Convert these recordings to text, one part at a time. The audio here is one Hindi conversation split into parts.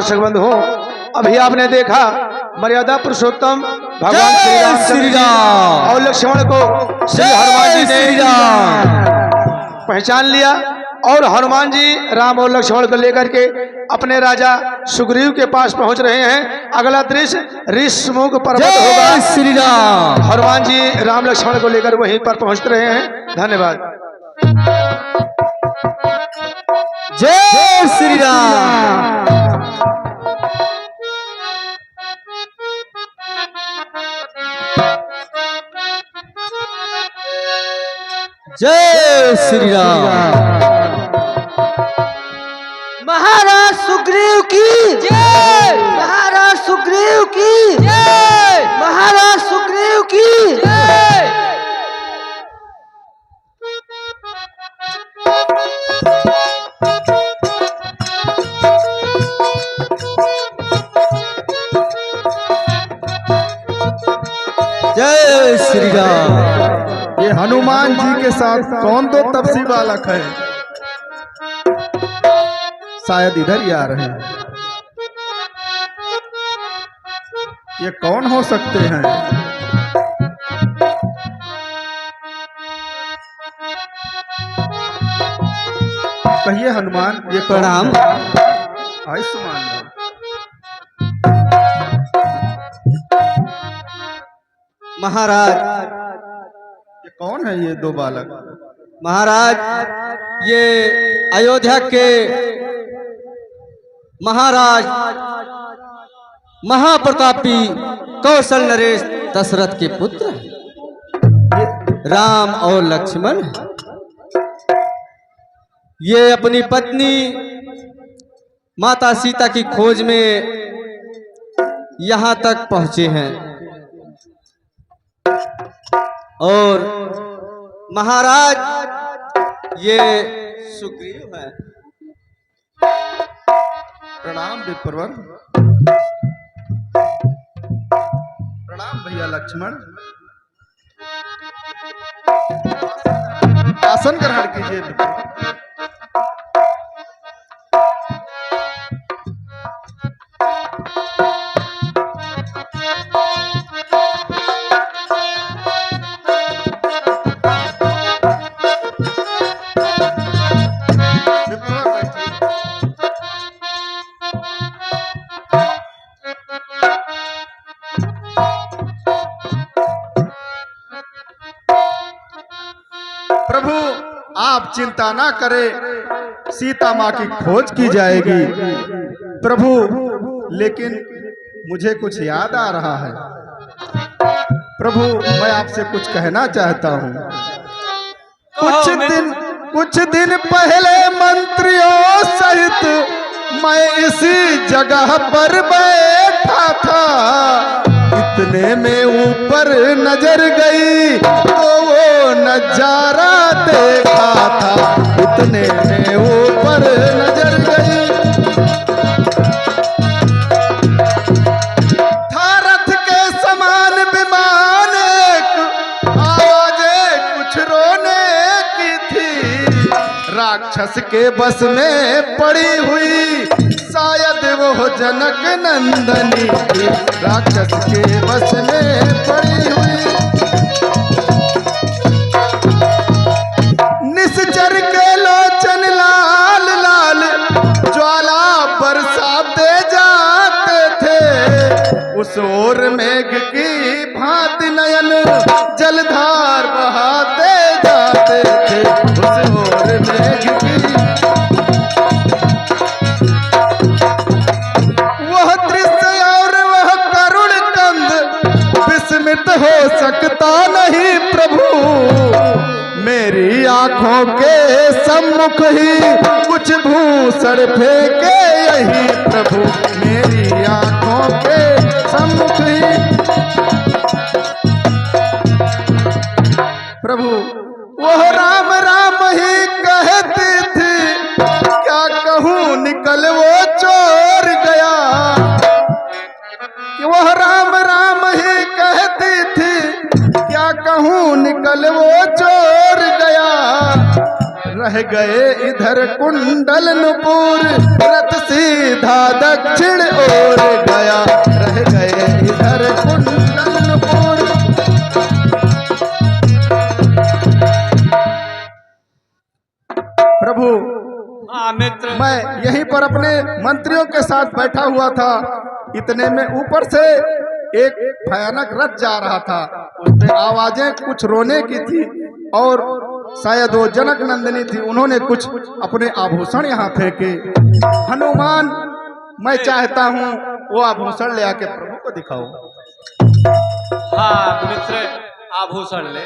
दर्शक बंधु, अभी आपने देखा मर्यादा पुरुषोत्तम भगवान श्री राम और लक्ष्मण को श्री हनुमान जी ने पहचान लिया और हनुमान जी राम और लक्ष्मण को लेकर के अपने राजा सुग्रीव के पास पहुंच रहे हैं। अगला दृश्य ऋषमुख पर्वत होगा। श्री राम हनुमान जी राम लक्ष्मण को लेकर वहीं पर पहुंच रहे हैं। धन्यवाद। जय श्री राम। जय श्री राम। महाराज सुग्रीव की जय। महाराज सुग्रीव की जय। महाराज सुग्रीव की जय। जय श्री राम। ये हनुमान जी के साथ कौन दो तपसी बालक है? शायद इधर ही आ रहे हैं। ये कौन हो सकते हैं? कहिए हनुमान, ये प्रणाम। आयुष्मान भव। महाराज ये कौन है ये दो बालक? महाराज ये अयोध्या के महाराज महाप्रतापी कौशल नरेश दशरथ के पुत्र राम और लक्ष्मण। ये अपनी पत्नी माता सीता की खोज में यहाँ तक पहुंचे हैं और महाराज ये सुग्रीव है। प्रणाम विप्रवर। प्रणाम भैया लक्ष्मण। आसन ग्रहण कीजिए विप्रवर। प्रभु आप चिंता ना करें, सीता माँ की खोज की जाएगी। प्रभु लेकिन मुझे कुछ याद आ रहा है। प्रभु मैं आपसे कुछ कहना चाहता हूँ। कुछ दिन पहले मंत्रियों सहित मैं इसी जगह पर बैठा था। इतने में ऊपर नजर गई तो वो नजारा देखा था। इतने में ऊपर नजर गई था रथ के समान विमान एक आवाजें कुछ रोने की थी। राक्षस के बस में पड़ी हुई शायद वो जनक नंदनी थी। राक्षस के बस में पड़ी हुई निश्चर के लोचन लाल लाल ज्वाला बरसाते जाते थे। उस ओर मेघ की भांति नयन जलधार बहाते जाते थे। उस ओर मेघ की वह दृश्य और वह करुण कंद विस्मित हो सकता नहीं प्रभु। मेरी आंखों के सम्मुख ही कुछ भूषण फेंके यही प्रभु। मेरी आंखों के सम्मुख ही प्रभु वह राम राम ही कहती थी। क्या कहूँ निकल वो चोर गया। कि वह राम राम ही कहती थी। क्या कहूँ निकल वो चोर गया। रह गए इधर कुंडल नुपुर, रथ सीधा दक्षिण ओर गया, रह गए इधर कुंडल नुपुर। प्रभु हाँ मित्र, मैं यहीं पर अपने मंत्रियों के साथ बैठा हुआ था, इतने में ऊपर से एक भयानक रथ जा रहा था। उसमें आवाजें कुछ रोने की थी और शायद वो जनक नंदिनी थी। उन्होंने कुछ अपने आभूषण यहाँ फेंके। हनुमान, मैं चाहता हूँ वो आभूषण ले आके प्रभु को दिखाओ। हाँ मित्र, आभूषण ले।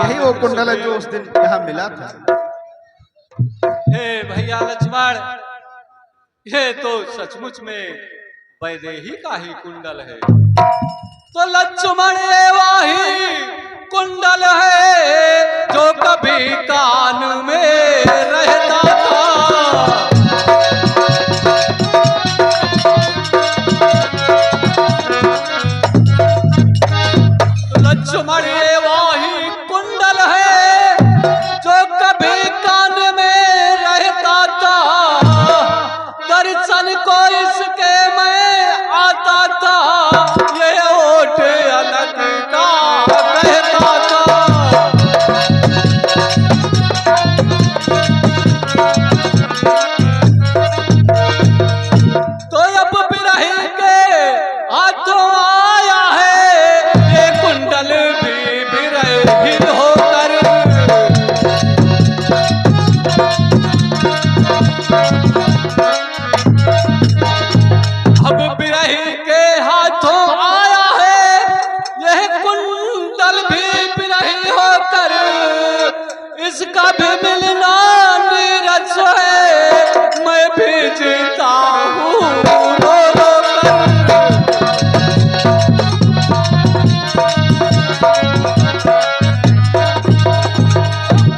यही वो कुंडल है जो उस दिन यहाँ मिला था। हे भैया लक्ष्मण, ये तो सचमुच में वैदेही का ही कुंडल है। तो लक्ष्मण ये वही कुंडल है जो कभी कान में रहता था। लक्ष्मण ये वही कुंडल है जो कभी कान में रहता था। दर्शन को इसके में आता था, ये ओठ अलग का कहता था। तो अब बिरही के हाथों आया है ये कुंडल भी बिरही होकर। अब बिरही के हाथों आया है यह कुंडल भी बिरही होकर। इसका भी मिलना नीरज है, मैं भी जीता हूँ रो रो कर।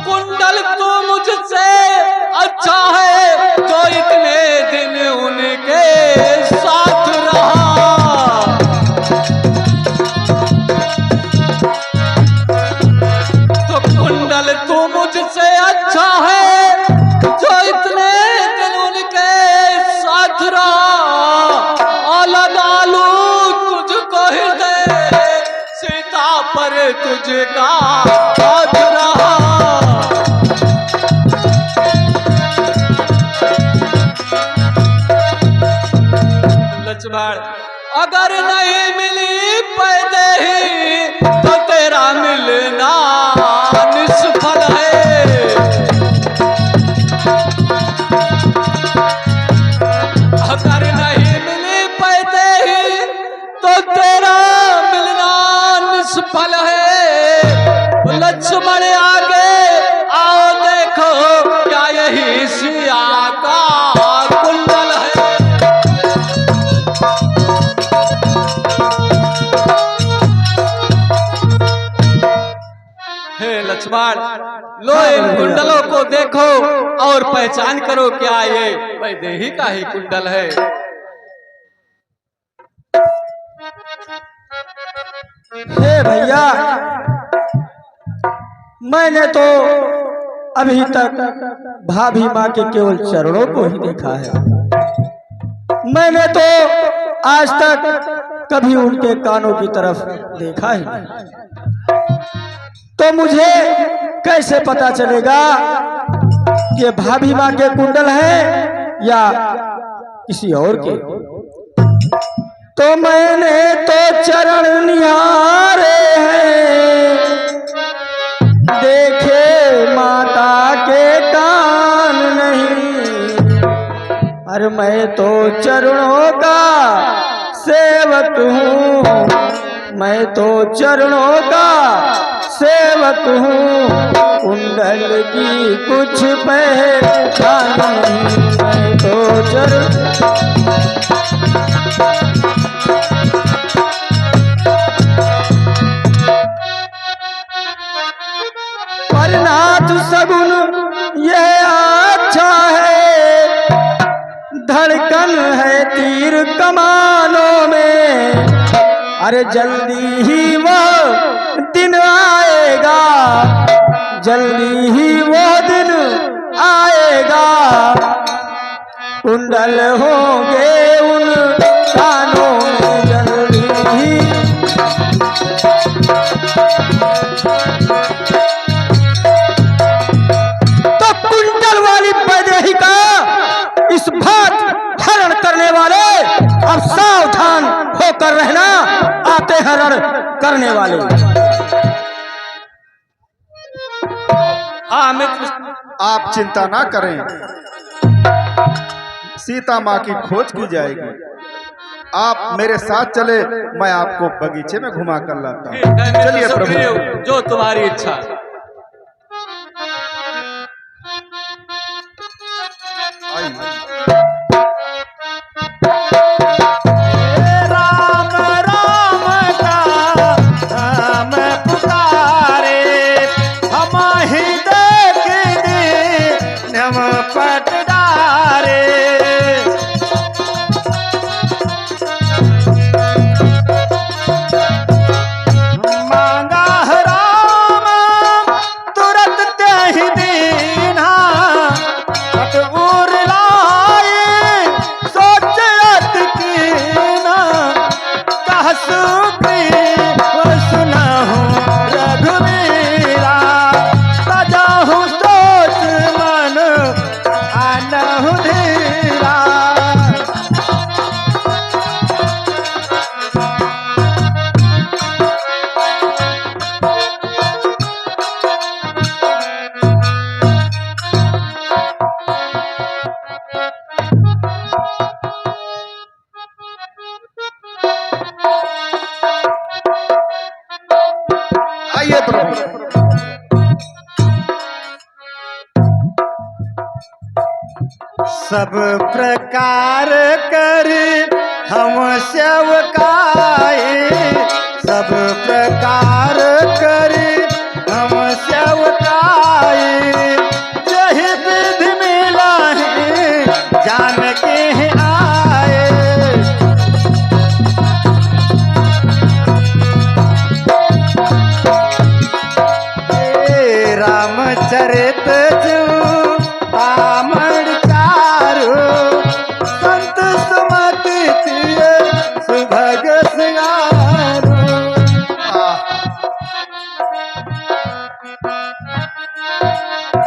कुंडल तू मुझसे अच्छा है जो इतने दिन उनके साथ रहा। तो कुंडल तू मुझसे अच्छा है जो इतने दिन उनके साथ रहा। और लगा लूं तुझको हृदय, सीता पर तुझका हाथ रहा। लक्ष्मण, अगर नहीं मिली वैदेही तो तेरा मिलना निष्फल है। अगर नहीं मिली वैदेही तो तेरा मिलना निष्फल है। लक्ष्मण आगे आओ देखो, क्या यही सिया का कुंडल है। हे लक्ष्मण, लो इन कुंडलों को देखो और पहचान करो क्या ये वैदेही का ही कुंडल है। हे भैया, मैंने तो अभी तक भाभी माँ के केवल चरणों को ही देखा है। मैंने तो आज तक कभी उनके कानों की तरफ देखा ही नहीं। तो मुझे कैसे पता चलेगा कि भाभी माँ के कुंडल है या किसी और के? तो मैंने तो चरण निहारे हैं, देखे माता के कान नहीं। अरे मैं तो चरणों का सेवक हूँ, मैं तो चरणों का सेवक हूँ, कुंडल की कुछ पहचान नहीं। मैं तो चरण परनाथ सगुन यह अच्छा है, धड़कन है तीर कमानों में। अरे जल्दी ही वो दिन आएगा, जल्दी ही वो दिन आएगा, कुंडल होंगे उन कानों में जल्दी ही। तो कुंडल वाली वैदेहिका इस भात हरण करने वाले अब सावधान होकर रहना, आते हरण करने वाले। हाँ मित्र, आप चिंता ना करें, सीता माँ की खोज की जाएगी। आप मेरे साथ चले, मैं आपको बगीचे में घुमा कर लाता ठीक है हूँ। मित्र चलिए सुग्रीव, प्रभु। जो तुम्हारी इच्छा। आइए। राम राम का नाम पुकारे, हम ही देख दे नम पट डारे। मांगा राम तुरंत ते ही दीना, पट उर लाए सोचत कीना। कह सुग्रीव सुनहु रघुवीरा, सजाहु सोच मन आनहु धीरा। आइए प्रभु। सब प्रकार कर हम सेवकाए, सब प्रकार कर हम सेवकाए। जही विधि मिला है जान के आए। रामचरित पामण चारो, संत सुमति सुभग सिंगारो।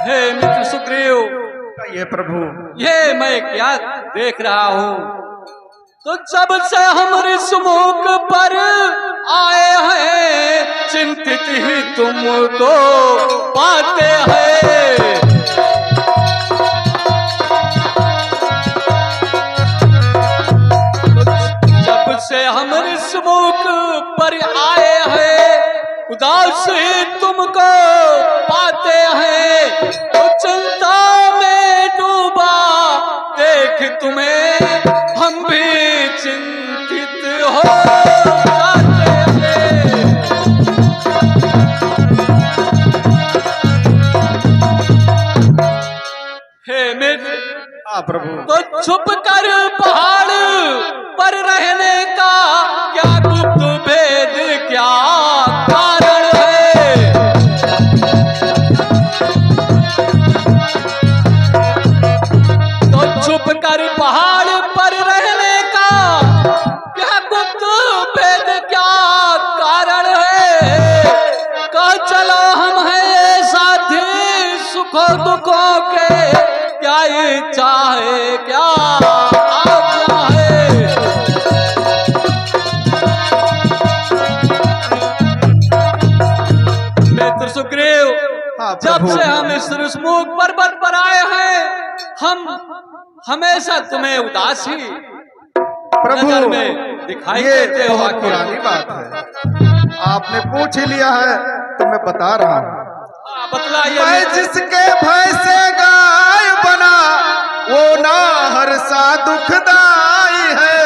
हे मित्र सुग्रीव, आइए प्रभु। ये मैं क्या देख रहा हूँ? तो जब से हमारे सुमुख पर आए हैं, चिंतित ही तुमको पाते हैं। तो जब से हमारे सुमुख पर आए हैं, उदास ही तुमको पाते हैं। तो चिंता में डूबा देख तुम्हें हम भी चिंतित हो जाते हैं। हे मित्र, हाँ प्रभु। तो छुप कर पहाड़ पर रहने का क्या गुप्त भेद, क्या कारण है? तो छुप कर पहाड़ पर रहने का क्या गुप्त दुखों के क्या इच्छा है, क्या आज्ञा है। मित्र सुग्रीव, हाँ, जब प्रभु। से हम इस ऋषमुख पर्वत पर आए हैं, हम हमेशा तुम्हें उदासी प्रभु, नजर में दिखाई ये देते हो। बहुत आखिर पुरानी बात है, आपने पूछ ही लिया है तो मैं बता रहा हूँ। बतलाइए मैं मित्र। जिसके भय से गाय बना वो ना हर्षा दुखदाई है।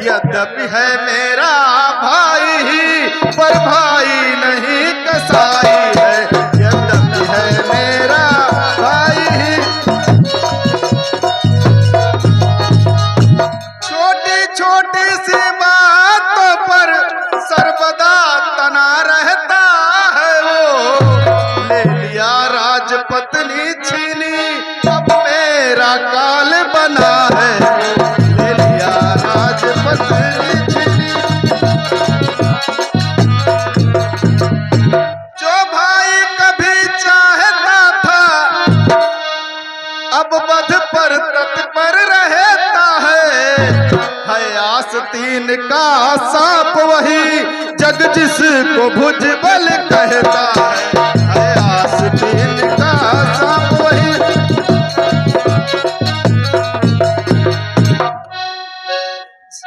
यद्यपि है मेरा भाई ही पर भाई नहीं कसाई है। यद्यपि है मेरा भाई ही। छोटी छोटी सी बातों पर सर्वदा तना रहता है वो। ले लिया राजपत्नी छीनी अब मेरा काल बना है। ले लिया राजपत्नी छीनी। जो भाई कभी चाहता था अब वध पर तत्पर रहता है। आस्तीन का सांप वही जग जिसको भुजबल कहता है। आस्तीन का सांप वही।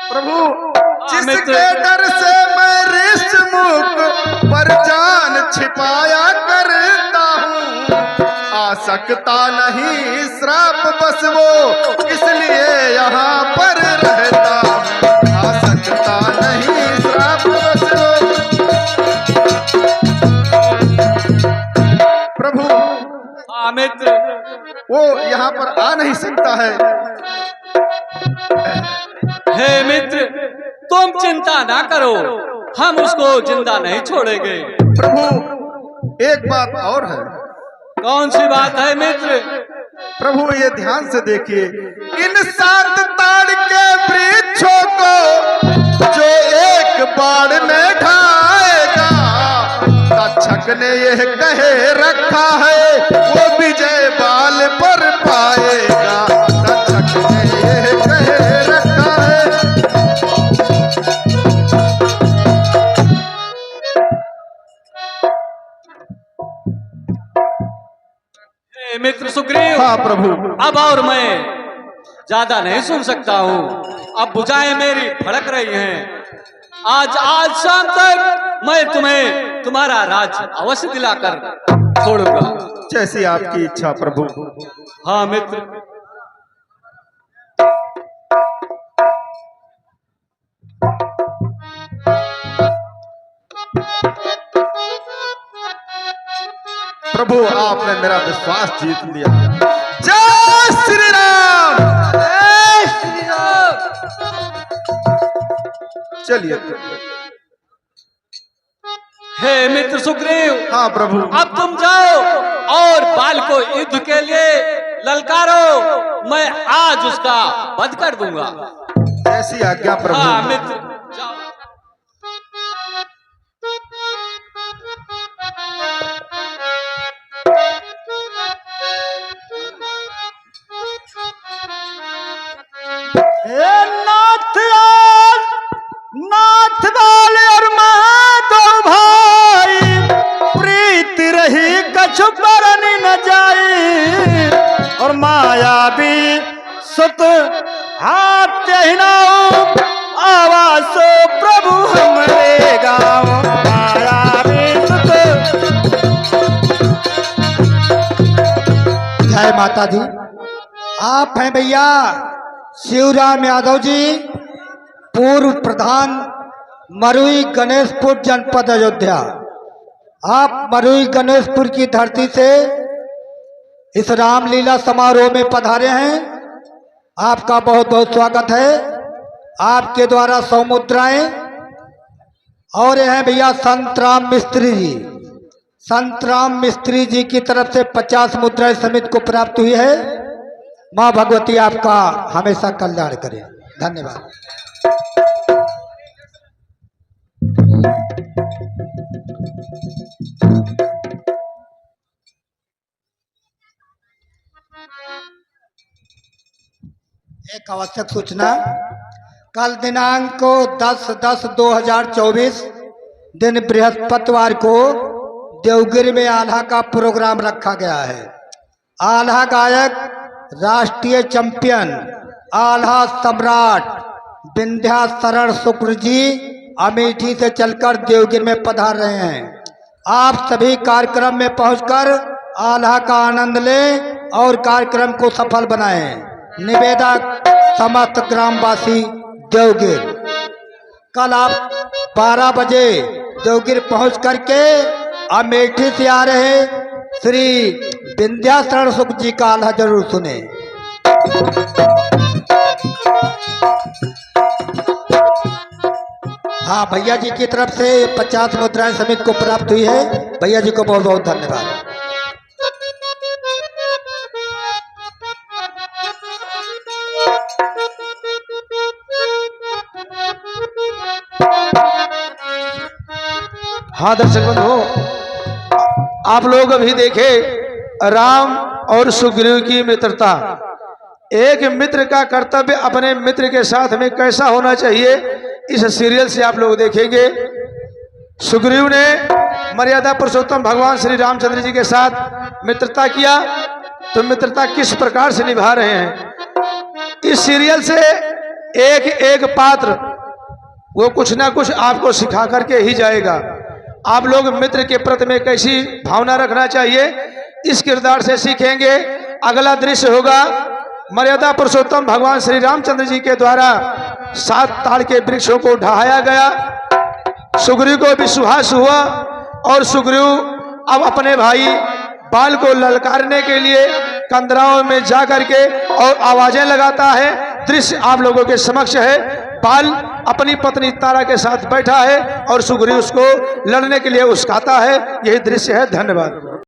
प्रभु, जिसके डर से मैं ऋषमुख पर जान छिपाया करता हूँ। आ सकता नहीं श्राप बस वो इसलिए यहाँ पर रहता हूँ। आ सकता नहीं श्राप बस वो। प्रभु, मित्र, वो यहाँ पर आ नहीं सकता है। हे मित्र, तुम चिंता ना करो, हम उसको जिंदा नहीं छोड़ेंगे। प्रभु, एक बात और है। कौन सी बात है मित्र? प्रभु, ये ध्यान से देखिए, इन 7 ताड़ के वृक्षों को जो एक बाड़ में ढाएगा, तक्षक ने यह कहे रखा है वो विजय बाल पर पाएगा। तक्षक ने यह कहे रखा है। हे मित्र सुग्रीव, हाँ प्रभु। अब और मैं ज्यादा नहीं सुन सकता हूँ। अब भुजाएं मेरी फड़क रही हैं। आज शाम तक मैं तुम्हें तुम्हारा राज अवश्य दिलाकर छोड़ूंगा। जैसी आपकी इच्छा प्रभु। हाँ मित्र। प्रभु, आपने मेरा विश्वास जीत लिया। जय श्री राम। जय श्री राम। चलिए। हे मित्र सुग्रीव, हाँ प्रभु। अब तुम जाओ और बाल को युद्ध के लिए ललकारो। मैं आज उसका वध कर दूंगा। ऐसी आज्ञा प्रभु। हाँ मित्र, जाओ। नाथ वाले और माधव भाई प्रीत रही कछु करनी न जाई। और माया भी सुत हाथ हिनाऊ आवासो प्रभु हमरे गाँव। माया भी सुत। जय माता दी। आप हैं भैया शिवराम यादव जी, पूर्व प्रधान मरुई गणेशपुर जनपद अयोध्या। आप मरुई गणेशपुर की धरती से इस रामलीला समारोह में पधारे हैं। आपका बहुत बहुत स्वागत है। आपके द्वारा 100 मुद्राएं और ये हैं भैया संत राम मिस्त्री जी। संत राम मिस्त्री जी की तरफ से 50 मुद्राएं समिति को प्राप्त हुई है। माँ भगवती आपका हमेशा कल्याण करे। धन्यवाद। एक आवश्यक सूचना। कल दिनांक 10/10/2024 दिन बृहस्पतिवार को देवगिरी में आल्हा का प्रोग्राम रखा गया है। आल्हा गायक राष्ट्रीय चैंपियन आल्हा सम्राट विंध्याचरण शुक्र जी अमेठी से चलकर देवगिरी में पधार रहे हैं। आप सभी कार्यक्रम में पहुंचकर आल्हा का आनंद लें और कार्यक्रम को सफल बनाएं। निवेदक समस्त ग्रामवासी देवगिर। कल आप 12 बजे देवगिर पहुंच करके अमेठी से आ रहे श्री विंध्याचरण शुक्र जी का आल्हा जरूर सुने। हाँ, भैया जी की तरफ से 50 मुद्राएं समिति को प्राप्त हुई है। भैया जी को बहुत बहुत धन्यवाद। हाँ दर्शक बंधु, आप लोग अभी देखे राम और सुग्रीव की मित्रता। एक मित्र का कर्तव्य अपने मित्र के साथ में कैसा होना चाहिए, इस सीरियल से आप लोग देखेंगे। सुग्रीव ने मर्यादा पुरुषोत्तम भगवान श्री रामचंद्र जी के साथ मित्रता किया, तो मित्रता किस प्रकार से निभा रहे हैं। इस सीरियल से एक एक पात्र वो कुछ ना कुछ आपको सिखा करके ही जाएगा। आप लोग मित्र के प्रति में कैसी भावना रखना चाहिए, इस किरदार से सीखेंगे। अगला दृश्य होगा मर्यादा पुरुषोत्तम भगवान श्री रामचंद्र जी के द्वारा 7 ताड़ के वृक्षों को ढहाया गया। सुग्रीव को विश्वास हुआ और सुग्रीव अब अपने भाई बाल को ललकारने के लिए कंदराओं में जा करके और आवाजें लगाता है। दृश्य आप लोगों के समक्ष है। बाल अपनी पत्नी तारा के साथ बैठा है और सुग्रीव उसको लड़ने के लिए उस्काता है। यही दृश्य है। धन्यवाद।